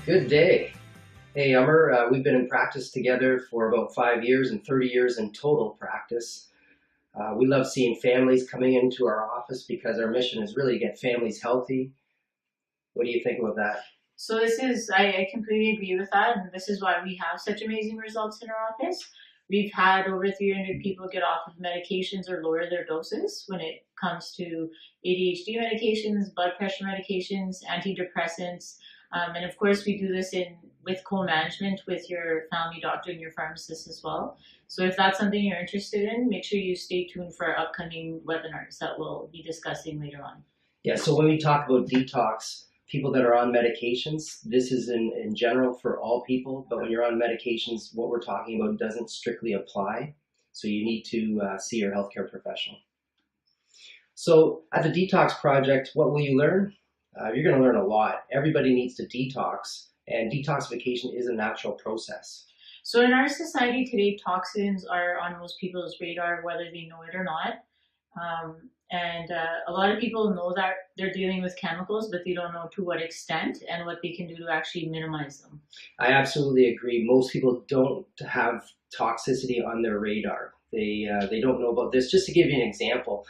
Good day. Hey, Amar, we've been in practice together for about 5 years and 30 years in total practice. We love seeing families coming into our office because our mission is really to get families healthy. What do you think about that? So I completely agree with that, and this is why we have such amazing results in our office. We've had over 300 people get off of medications or lower their doses when it comes to ADHD medications, blood pressure medications, antidepressants, and of course we do this with co-management with your family doctor and your pharmacist as well. So if that's something you're interested in, make sure you stay tuned for our upcoming webinars that we'll be discussing later on. Yeah, so when we talk about detox, people that are on medications, this is in general for all people, but when you're on medications, what we're talking about doesn't strictly apply. So you need to see your healthcare professional. So at the DETOX Project, what will you learn? You're going to learn a lot. Everybody needs to detox, and detoxification is a natural process. So in our society today, toxins are on most people's radar, whether they know it or not. A lot of people know that they're dealing with chemicals, but they don't know to what extent and what they can do to actually minimize them. I absolutely agree. Most people don't have toxicity on their radar. They don't know about this. Just to give you an example,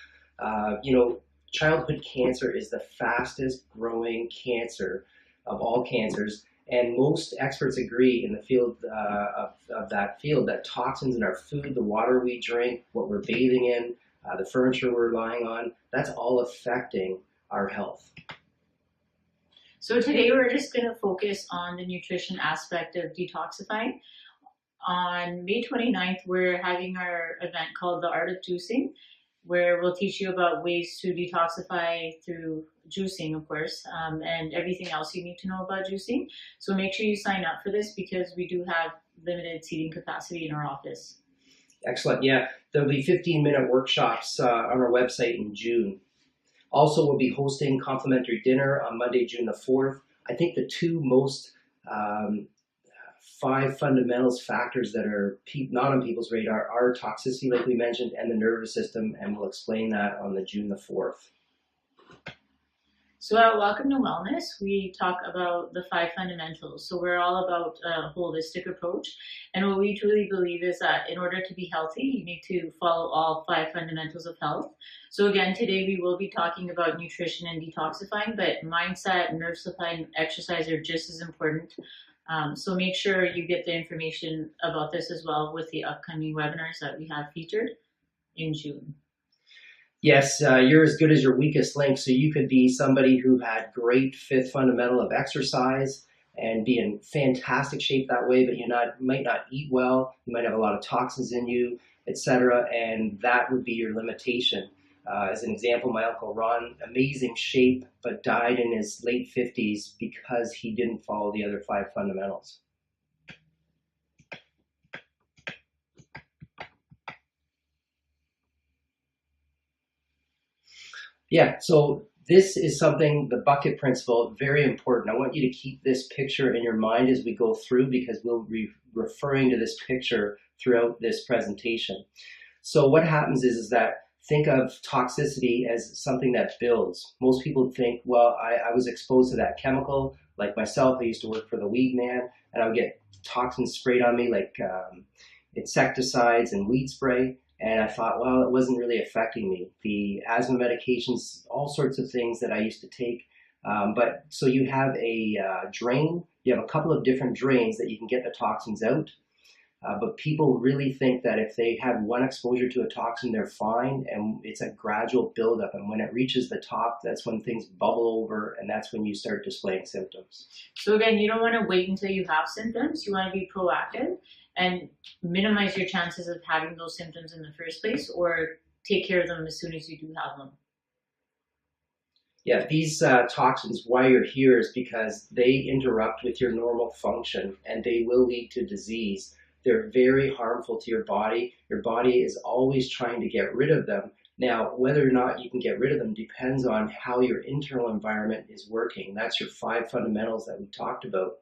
childhood cancer is the fastest growing cancer of all cancers. And most experts agree in the field of that field that toxins in our food, the water we drink, what we're bathing in, the furniture we're lying on, that's all affecting our health. So today we're just going to focus on the nutrition aspect of detoxifying. On May 29th, we're having our event called The Art of Juicing, where we'll teach you about ways to detoxify through juicing, of course, and everything else you need to know about juicing. So make sure you sign up for this because we do have limited seating capacity in our office. Excellent. Yeah, there'll be 15-minute workshops on our website in June. Also, we'll be hosting complimentary dinner on Monday, June the 4th. I think the two most 5 fundamentals factors that are not on people's radar are toxicity, like we mentioned, and the nervous system, and we'll explain that on the June the 4th. So at Welcome to Wellness, we talk about the 5 fundamentals. So we're all about a holistic approach. And what we truly believe is that in order to be healthy, you need to follow all 5 fundamentals of health. So again, today we will be talking about nutrition and detoxifying, but mindset, nerve supply, and exercise are just as important. So make sure you get the information about this as well with the upcoming webinars that we have featured in June. Yes, you're as good as your weakest link. So you could be somebody who had great 5th fundamental of exercise and be in fantastic shape that way, but you might not eat well. You might have a lot of toxins in you, etc. And that would be your limitation. As an example, my Uncle Ron, amazing shape, but died in his late 50s because he didn't follow the other 5 fundamentals. Yeah, so this is something, the bucket principle, very important. I want you to keep this picture in your mind as we go through because we'll be referring to this picture throughout this presentation. So what happens is that think of toxicity as something that builds. Most people think, well, I was exposed to that chemical. Like myself, I used to work for the weed man, and I would get toxins sprayed on me like insecticides and weed spray. And I thought, well, it wasn't really affecting me. The asthma medications, all sorts of things that I used to take. But so you have a drain, you have a couple of different drains that you can get the toxins out. But people really think that if they have one exposure to a toxin, they're fine. And it's a gradual buildup. And when it reaches the top, that's when things bubble over. And that's when you start displaying symptoms. So again, you don't want to wait until you have symptoms. You want to be proactive and minimize your chances of having those symptoms in the first place, or take care of them as soon as you do have them. Yeah, these toxins, why you're here is because they interrupt with your normal function and they will lead to disease. They're very harmful to your body. Your body is always trying to get rid of them. Now, whether or not you can get rid of them depends on how your internal environment is working. That's your 5 fundamentals that we talked about.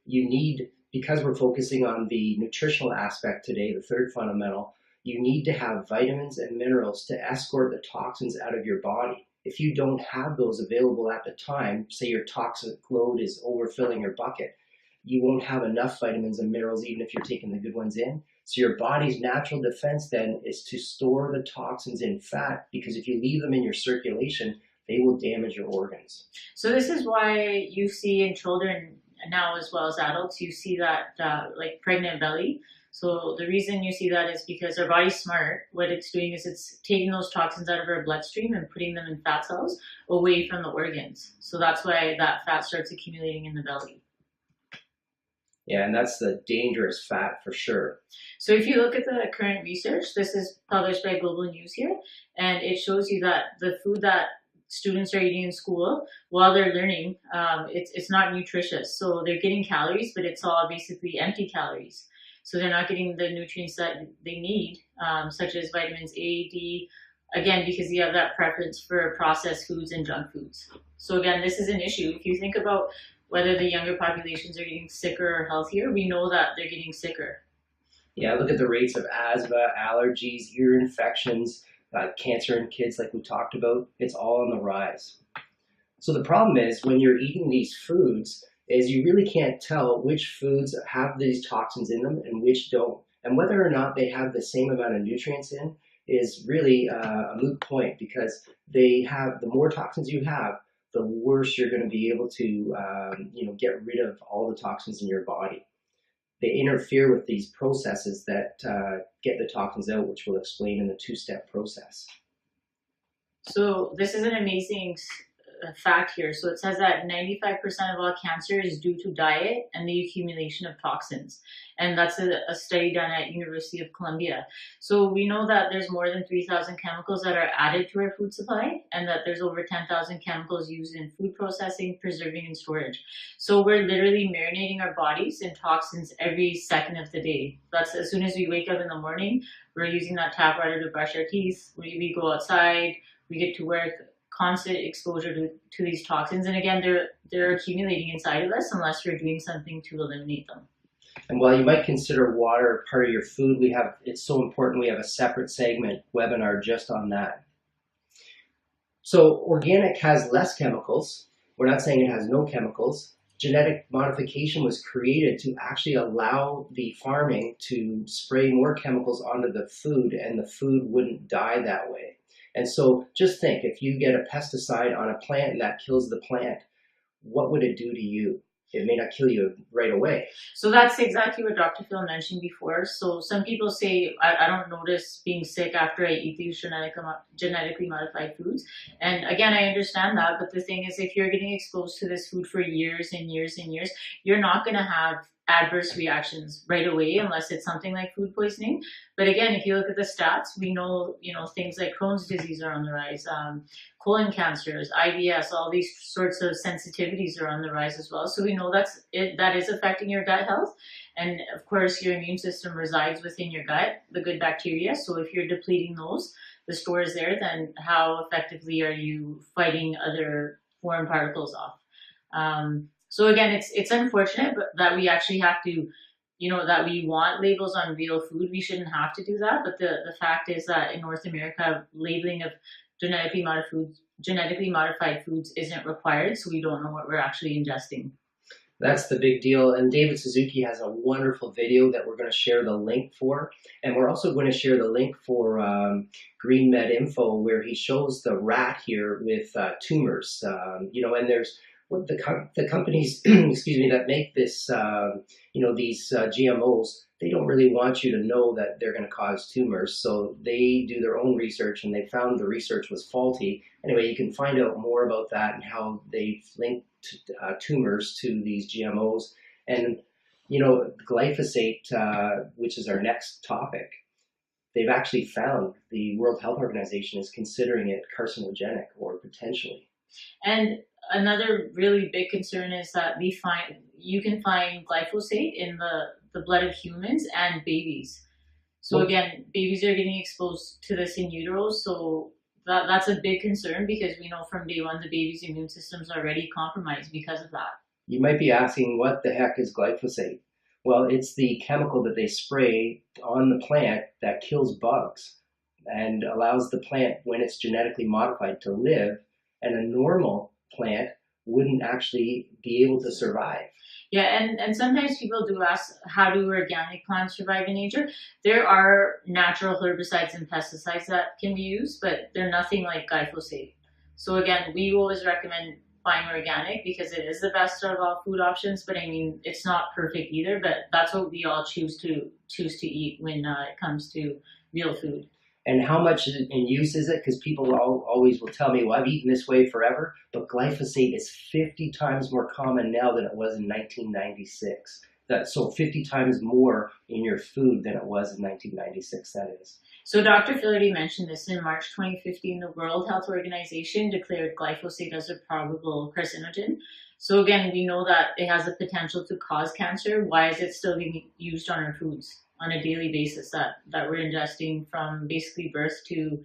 You need, because we're focusing on the nutritional aspect today, the 3rd fundamental, you need to have vitamins and minerals to escort the toxins out of your body. If you don't have those available at the time, say your toxic load is overfilling your bucket, you won't have enough vitamins and minerals even if you're taking the good ones in. So your body's natural defense then is to store the toxins in fat, because if you leave them in your circulation, they will damage your organs. So this is why you see in children now as well as adults, you see that like pregnant belly. So the reason you see that is because our body's smart. What it's doing is it's taking those toxins out of our bloodstream and putting them in fat cells away from the organs. So that's why that fat starts accumulating in the belly. Yeah, and that's the dangerous fat for sure. So if you look at the current research, this is published by Global News here, and it shows you that the food that students are eating in school while they're learning, it's not nutritious. So they're getting calories, but it's all basically empty calories. So they're not getting the nutrients that they need, such as vitamins A, D, again, because you have that preference for processed foods and junk foods. So again, this is an issue. If you think about whether the younger populations are getting sicker or healthier, we know that they're getting sicker. Yeah, look at the rates of asthma, allergies, ear infections, cancer in kids like we talked about. It's all on the rise. So the problem is when you're eating these foods is you really can't tell which foods have these toxins in them and which don't. And whether or not they have the same amount of nutrients in is really a moot point, because they have, the more toxins you have, the worse you're going to be able to get rid of all the toxins in your body. They interfere with these processes that get the toxins out, which we'll explain in the two-step process. So this is an amazing fact here. So it says that 95% of all cancer is due to diet and the accumulation of toxins. And that's a study done at University of Columbia. So we know that there's more than 3,000 chemicals that are added to our food supply, and that there's over 10,000 chemicals used in food processing, preserving, and storage. So we're literally marinating our bodies in toxins every second of the day. That's as soon as we wake up in the morning, we're using that tap water to brush our teeth. We go outside, we get to work, constant exposure to these toxins. And again, they're accumulating inside of us unless you're doing something to eliminate them. And while you might consider water part of your food, it's so important we have a separate segment webinar just on that. So organic has less chemicals. We're not saying it has no chemicals. Genetic modification was created to actually allow the farming to spray more chemicals onto the food, and the food wouldn't die that way. And so just think, if you get a pesticide on a plant and that kills the plant, what would it do to you? It may not kill you right away. So that's exactly what Dr. Phil mentioned before. So some people say, I don't notice being sick after I eat these genetically modified foods. And again, I understand that. But the thing is, if you're getting exposed to this food for years and years and years, you're not going to have adverse reactions right away unless it's something like food poisoning. But again, if you look at the stats, we know, things like Crohn's disease are on the rise, colon cancers, IBS, all these sorts of sensitivities are on the rise as well. So we know that is affecting your gut health. And of course, your immune system resides within your gut, the good bacteria. So if you're depleting those, the stores there, then how effectively are you fighting other foreign particles off? So again, it's unfortunate that we actually have to, that we want labels on real food. We shouldn't have to do that. But the fact is that in North America, labeling of genetically modified foods isn't required. So we don't know what we're actually ingesting. That's the big deal. And David Suzuki has a wonderful video that we're going to share the link for. And we're also going to share the link for Green Med Info, where he shows the rat here with tumors. And there's the companies, excuse me, that make this, these GMOs, they don't really want you to know that they're going to cause tumors. So they do their own research, and they found the research was faulty. Anyway, you can find out more about that and how they've linked tumors to these GMOs. And, glyphosate, which is our next topic, they've actually found, the World Health Organization is considering it carcinogenic or potentially. And another really big concern is that you can find glyphosate in the blood of humans and babies. So again, babies are getting exposed to this in utero. So that's a big concern, because we know from day one the baby's immune system's already compromised because of that. You might be asking, what the heck is glyphosate? Well, it's the chemical that they spray on the plant that kills bugs and allows the plant, when it's genetically modified, to live, and a normal plant wouldn't actually be able to survive. Yeah, and sometimes people do ask, how do organic plants survive in nature? There are natural herbicides and pesticides that can be used, but they're nothing like glyphosate. So again, we always recommend buying organic because it is the best of all food options. But I mean, it's not perfect either. But that's what we all choose to eat when it comes to real food. And how much in use is it? Because people always will tell me, well, I've eaten this way forever, but glyphosate is 50 times more common now than it was in 1996. So 50 times more in your food than it was in 1996, that is. So Dr. Flaherty mentioned this in March 2015. The World Health Organization declared glyphosate as a probable carcinogen. So again, we know that it has the potential to cause cancer. Why is it still being used on our foods on a daily basis that we're ingesting from basically birth to,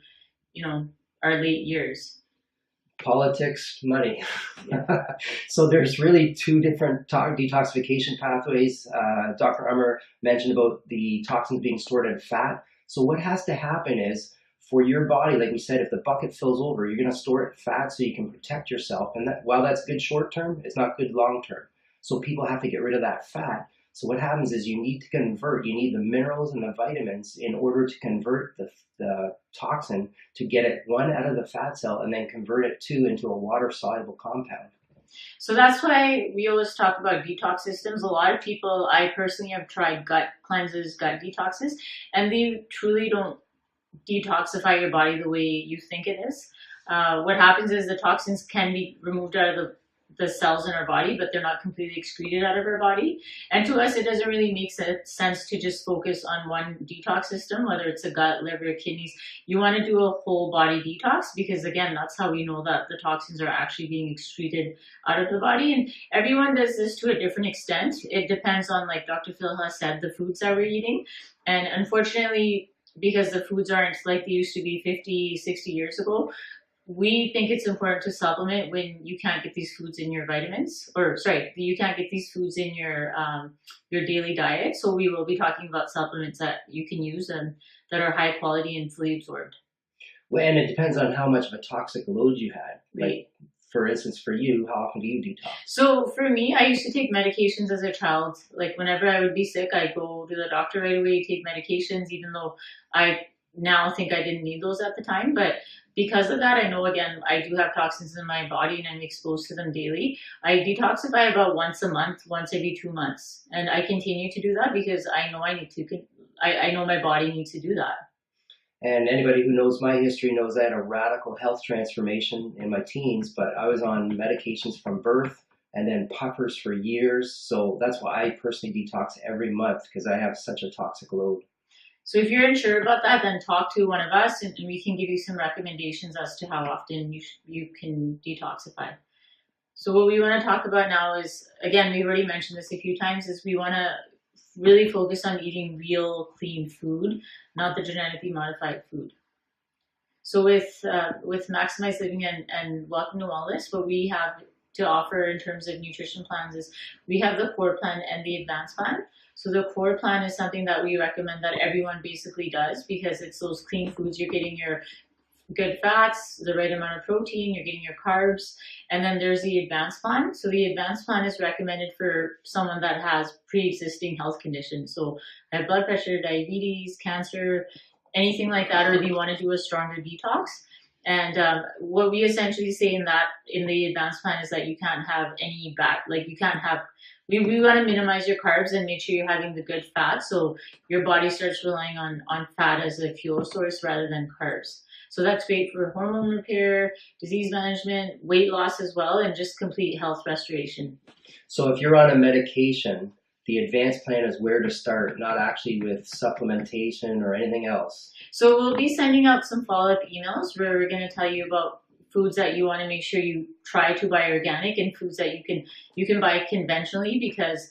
our late years? Politics, money. So there's really two different detoxification pathways. Dr. Amar mentioned about the toxins being stored in fat. So what has to happen is, for your body, like we said, if the bucket fills over, you're going to store it in fat so you can protect yourself. And while that's good short term, it's not good long term. So people have to get rid of that fat. So what happens is you need the minerals and the vitamins in order to convert the toxin to get it, one, out of the fat cell, and then convert it, two, into a water-soluble compound. So that's why we always talk about detox systems. A lot of people, I personally have tried gut cleanses, gut detoxes, and they truly don't detoxify your body the way you think it is. What happens is the toxins can be removed out of the cells in our body, but they're not completely excreted out of our body. And to us, it doesn't really make sense to just focus on one detox system, whether it's a gut, liver, kidneys. You want to do a whole body detox because, again, that's how we know that the toxins are actually being excreted out of the body. And everyone does this to a different extent. It depends on, like Dr. Phil has said, the foods that we're eating. And unfortunately, because the foods aren't like they used to be 50, 60 years ago, we think it's important to supplement when you can't get these foods in your you can't get these foods in your daily diet. So we will be talking about supplements that you can use and that are high quality and fully absorbed. Well, and it depends on how much of a toxic load you had. Right. Like, for instance, for you, how often do you detox? So for me, I used to take medications as a child. Like whenever I would be sick, I'd go to the doctor right away, take medications, even though I now think I didn't need those at the time. But because of that, I know, again, I do have toxins in my body and I'm exposed to them daily. I detoxify about once a month, once every 2 months. And I continue to do that because I know I know my body needs to do that. And anybody who knows my history knows I had a radical health transformation in my teens, but I was on medications from birth and then puffers for years. So that's why I personally detox every month, because I have such a toxic load. So if you're unsure about that, then talk to one of us and we can give you some recommendations as to how often you can detoxify. So what we want to talk about now is, again, we've already mentioned this a few times, is we want to really focus on eating real, clean food, not the genetically modified food. So with Maximize Living and Welcome to Wellness, what we have to offer in terms of nutrition plans is we have the core plan and the advanced plan. So the core plan is something that we recommend that everyone basically does because it's those clean foods. You're getting your good fats, the right amount of protein, you're getting your carbs, and then there's the advanced plan. So the advanced plan is recommended for someone that has pre-existing health conditions. So high blood pressure, diabetes, cancer, anything like that, or if you want to do a stronger detox. And what we essentially say in the advanced plan is that you can't have any we want to minimize your carbs and make sure you're having the good fat. So your body starts relying on fat as a fuel source rather than carbs. So that's great for hormone repair, disease management, weight loss as well, and just complete health restoration. So if you're on a medication, the advanced plan is where to start, not actually with supplementation or anything else. So we'll be sending out some follow-up emails where we're going to tell you about foods that you want to make sure you try to buy organic and foods that you can buy conventionally because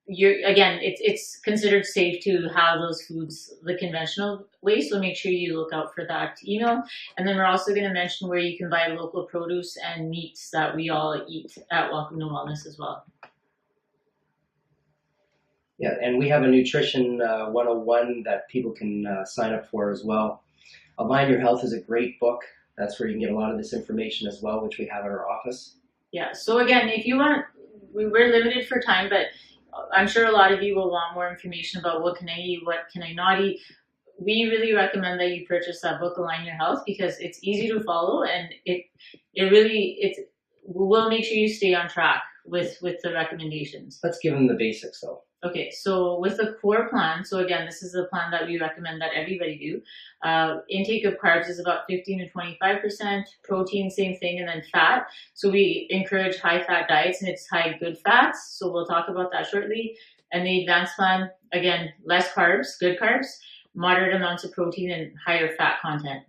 it's considered safe to have those foods the conventional way. So make sure you look out for that email. And then we're also going to mention where you can buy local produce and meats that we all eat at Welcome to Wellness as well. Yeah, and we have a nutrition 101 that people can sign up for as well. Align Your Health is a great book. That's where you can get a lot of this information as well, which we have at our office. Yeah, so again, if you want we're limited for time, but I'm sure a lot of you will want more information about what can I eat, what can I not eat. We really recommend that you purchase that book, Align Your Health, because it's easy to follow, and it will make sure you stay on track with the recommendations. Let's give them the basics though. Okay, so with the core plan, so again, this is the plan that we recommend that everybody do. Intake of carbs is about 15 to 25%, protein, same thing, and then fat. So we encourage high fat diets, and it's high good fats. So we'll talk about that shortly. And the advanced plan, again, less carbs, good carbs, moderate amounts of protein, and higher fat content.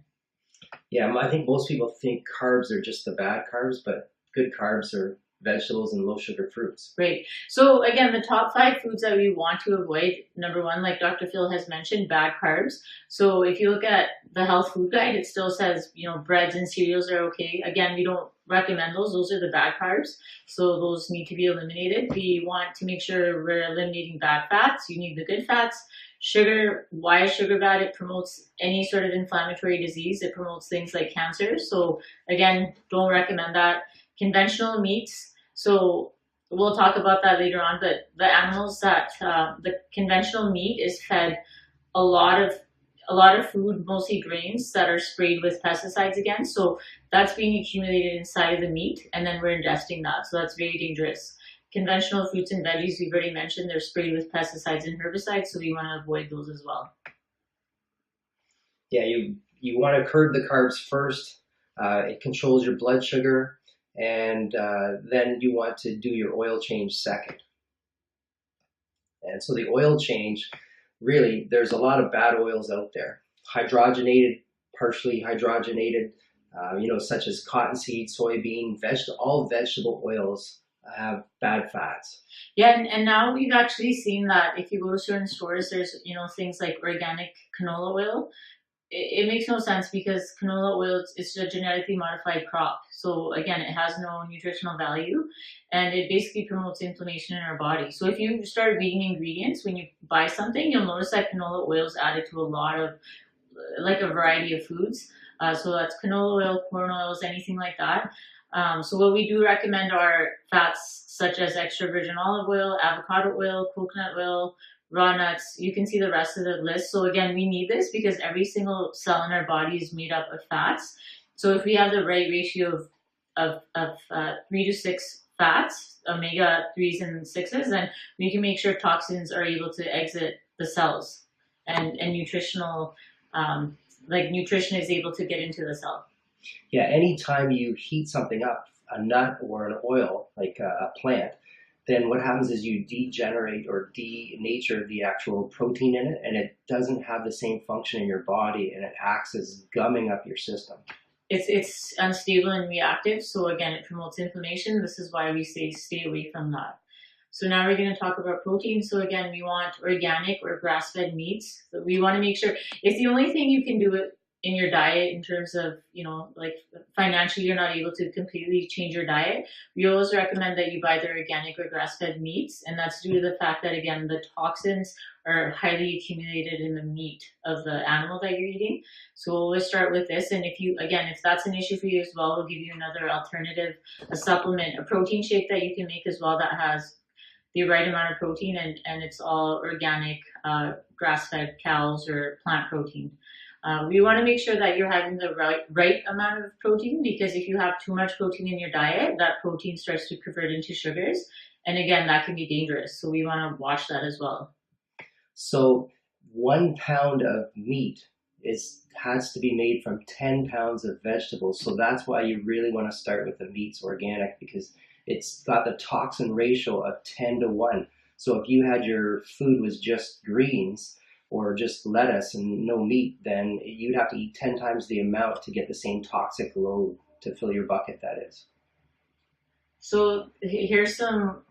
Yeah, I think most people think carbs are just the bad carbs, but good carbs are vegetables and low sugar fruits. Great. So again, the top 5 foods that we want to avoid, number 1, like Dr. Phil has mentioned, bad carbs. So if you look at the health food guide, it still says, breads and cereals are okay. Again, we don't recommend those. Those are the bad carbs. So those need to be eliminated. We want to make sure we're eliminating bad fats. You need the good fats. Sugar, why is sugar bad? It promotes any sort of inflammatory disease. It promotes things like cancer. So again, don't recommend that. Conventional meats, so we'll talk about that later on, but the animals that the conventional meat is fed a lot of food, mostly grains, that are sprayed with pesticides again. So that's being accumulated inside of the meat, and then we're ingesting that. So that's very dangerous. Conventional fruits and veggies, we've already mentioned, they're sprayed with pesticides and herbicides, so we want to avoid those as well. Yeah, you want to curb the carbs first. It controls your blood sugar. And then you want to do your oil change second. And so the oil change, really, there's a lot of bad oils out there. Hydrogenated, partially hydrogenated, such as cottonseed, soybean, all vegetable oils have bad fats. Yeah, and now we've actually seen that if you go to certain stores, there's, things like organic canola oil. It makes no sense because canola oil is a genetically modified crop. So again, it has no nutritional value, and it basically promotes inflammation in our body. So if you start reading ingredients when you buy something, you'll notice that canola oil is added to a lot of, like a variety of foods. So that's canola oil, corn oils, anything like that. So what we do recommend are fats such as extra virgin olive oil, avocado oil, coconut oil, raw nuts. You can see the rest of the list. So again, we need this because every single cell in our body is made up of fats. So if we have the right ratio of 3 to 6 fats, omega 3s and 6s, then we can make sure toxins are able to exit the cells, and nutritional, nutrition is able to get into the cell. Yeah, anytime you heat something up, a nut or an oil, like a plant, then what happens is you degenerate or denature the actual protein in it, and it doesn't have the same function in your body, and it acts as gumming up your system. It's unstable and reactive, so again, it promotes inflammation. This is why we say stay away from that. So now we're going to talk about protein. So again, we want organic or grass-fed meats. So we want to make sure it's the only thing you can do it in your diet in terms of, financially you're not able to completely change your diet. We always recommend that you buy the organic or grass-fed meats, and that's due to the fact that, again, the toxins are highly accumulated in the meat of the animal that you're eating. So we'll always start with this, and if that's an issue for you as well, we'll give you another alternative, a supplement, a protein shake that you can make as well that has the right amount of protein, and it's all organic, grass-fed cows or plant protein. We want to make sure that you're having the right amount of protein, because if you have too much protein in your diet, that protein starts to convert into sugars. And again, that can be dangerous. So we want to watch that as well. So 1 pound of meat has to be made from 10 pounds of vegetables. So that's why you really want to start with the meats organic, because it's got the toxin ratio of 10 to 1. So if you had your food was just greens, or just lettuce and no meat, then you'd have to eat 10 times the amount to get the same toxic load to fill your bucket, that is. So here's some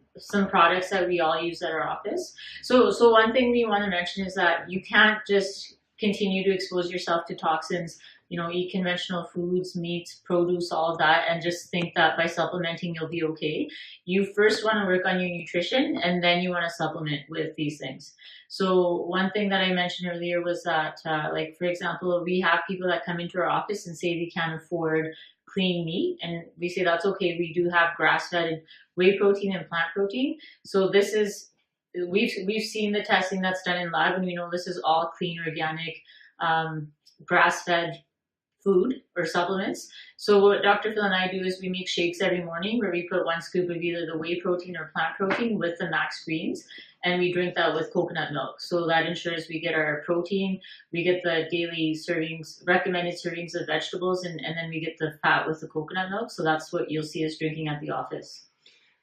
products that we all use at our office. So one thing we want to mention is that you can't just continue to expose yourself to toxins, eat conventional foods, meats, produce, all of that, and just think that by supplementing you'll be okay. You first want to work on your nutrition, and then you want to supplement with these things. So one thing that I mentioned earlier was that, for example, we have people that come into our office and say they can't afford clean meat, and we say that's okay. We do have grass-fed whey protein and plant protein. So this is, we've seen the testing that's done in lab, and we know this is all clean, organic, grass-fed food or supplements. So what Dr. Phil and I do is we make shakes every morning where we put 1 scoop of either the whey protein or plant protein with the max greens, and we drink that with coconut milk. So that ensures we get our protein, we get the daily servings, recommended servings of vegetables, and then we get the fat with the coconut milk. So that's what you'll see us drinking at the office.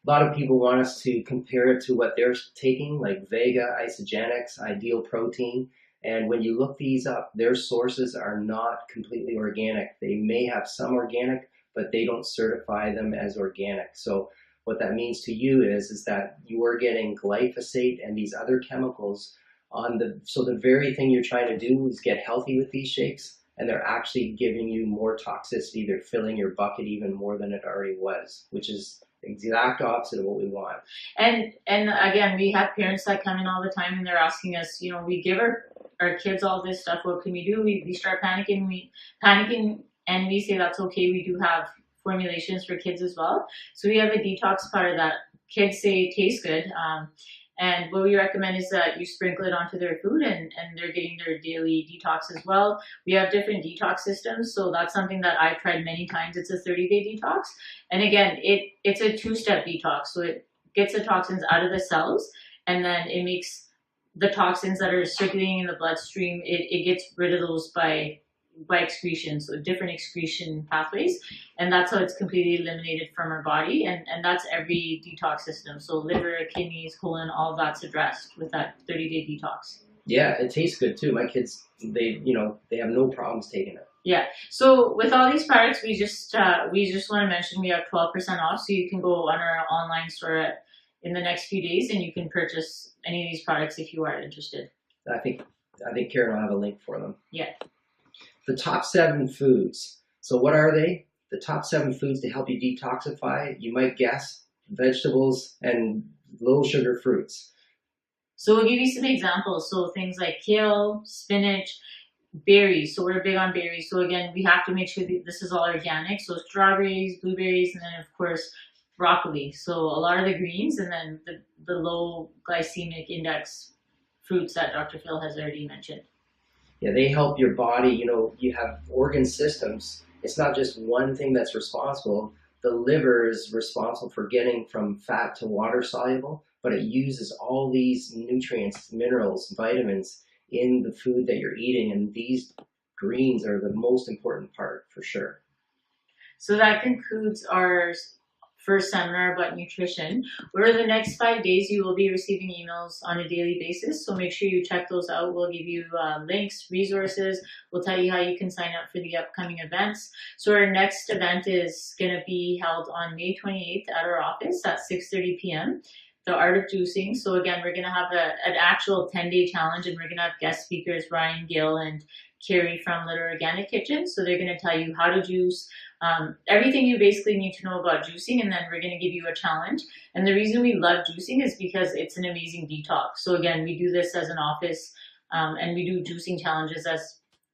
A lot of people want us to compare it to what they're taking, like Vega, Isogenics, Ideal Protein. And when you look these up, their sources are not completely organic. They may have some organic, but they don't certify them as organic. So what that means to you is that you are getting glyphosate and these other chemicals on so the very thing you're trying to do is get healthy with these shakes, and they're actually giving you more toxicity. They're filling your bucket even more than it already was, which is the exact opposite of what we want. And again, we have parents that come in all the time and they're asking us, we give our kids all this stuff, what can we do? We start panicking, and we say that's okay. We do have formulations for kids as well. So we have a detox powder that kids say tastes good. And what we recommend is that you sprinkle it onto their food, and they're getting their daily detox as well. We have different detox systems, so that's something that I've tried many times. It's a 30-day detox. And again, it's a 2-step detox. So it gets the toxins out of the cells, and then it makes the toxins that are circulating in the bloodstream, it gets rid of those by excretion, so different excretion pathways, and that's how it's completely eliminated from our body, and that's every detox system. So liver, kidneys, colon, all of that's addressed with that 30-day detox. Yeah, it tastes good too. My kids, they have no problems taking it. Yeah. So with all these products, we just want to mention we have 12% off, so you can go on our online store in the next few days, and you can purchase any of these products if you are interested. I think Karen will have a link for them. Yeah. The top 7 foods. So what are they? The top 7 foods to help you detoxify. You might guess vegetables and low sugar fruits. So we'll give you some examples. So things like kale, spinach, berries. So we're big on berries. So again, we have to make sure that this is all organic. So strawberries, blueberries, and then of course broccoli. So a lot of the greens, and then the low glycemic index fruits that Dr. Phil has already mentioned. Yeah, they help your body. You have organ systems. It's not just one thing that's responsible. The liver is responsible for getting from fat to water soluble, but it uses all these nutrients, minerals, vitamins in the food that you're eating, and these greens are the most important part for sure. So that concludes our first seminar about nutrition. Over the next 5 days, you will be receiving emails on a daily basis, so make sure you check those out. We'll give you links, resources. We'll tell you how you can sign up for the upcoming events. So our next event is going to be held on May 28th at our office at 6:30 p.m. The Art of Juicing. So again, we're going to have an actual 10-day challenge, and we're going to have guest speakers, Ryan Gill and Carrie from Little Organic Kitchen. So they're going to tell you how to juice, everything you basically need to know about juicing, and then we're going to give you a challenge. And the reason we love juicing is because it's an amazing detox. So again, we do this as an office, and we do juicing challenges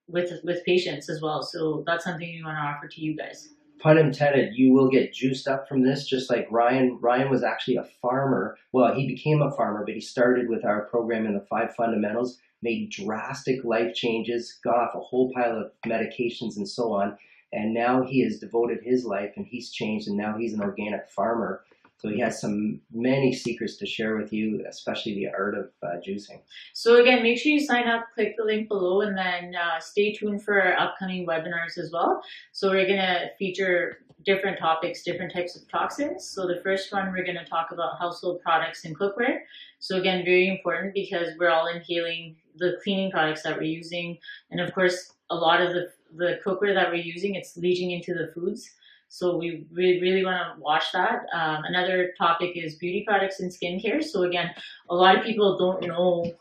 with patients as well. So that's something we want to offer to you guys. Pun intended, you will get juiced up from this, just like Ryan. Ryan was actually a farmer. Well, he became a farmer, but he started with our program in the 5 fundamentals, made drastic life changes, got off a whole pile of medications and so on. And now he has devoted his life, and he's changed, and now he's an organic farmer. So he has many secrets to share with you, especially the art of juicing. So again, make sure you sign up, click the link below, and then stay tuned for our upcoming webinars as well. So we're going to feature different topics, different types of toxins. So the first one, we're going to talk about household products and cookware. So again, very important because we're all inhaling the cleaning products that we're using. And of course, a lot of the cookware that we're using, it's leaching into the foods. So we really want to watch that. Another topic is beauty products and skincare. So again, a lot of people don't know,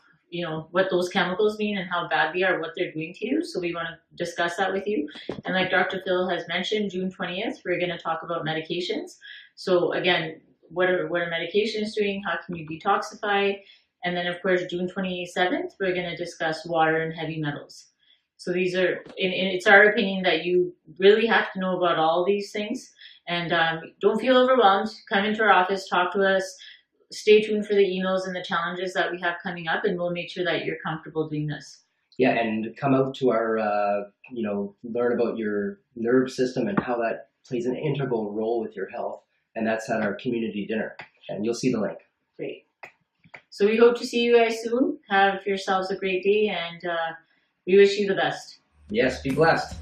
what those chemicals mean and how bad they are, what they're doing to you. So we want to discuss that with you. And like Dr. Phil has mentioned, June 20th, we're going to talk about medications. So again, what are medications doing? How can you detoxify? And then of course, June 27th, we're going to discuss water and heavy metals. So these are, it's our opinion that you really have to know about all these things. And don't feel overwhelmed. Come into our office, talk to us. Stay tuned for the emails and the challenges that we have coming up, and we'll make sure that you're comfortable doing this. Yeah, and come out to our, learn about your nerve system and how that plays an integral role with your health. And that's at our community dinner. And you'll see the link. Great. So we hope to see you guys soon. Have yourselves a great day, and we wish you the best. Yes, be blessed.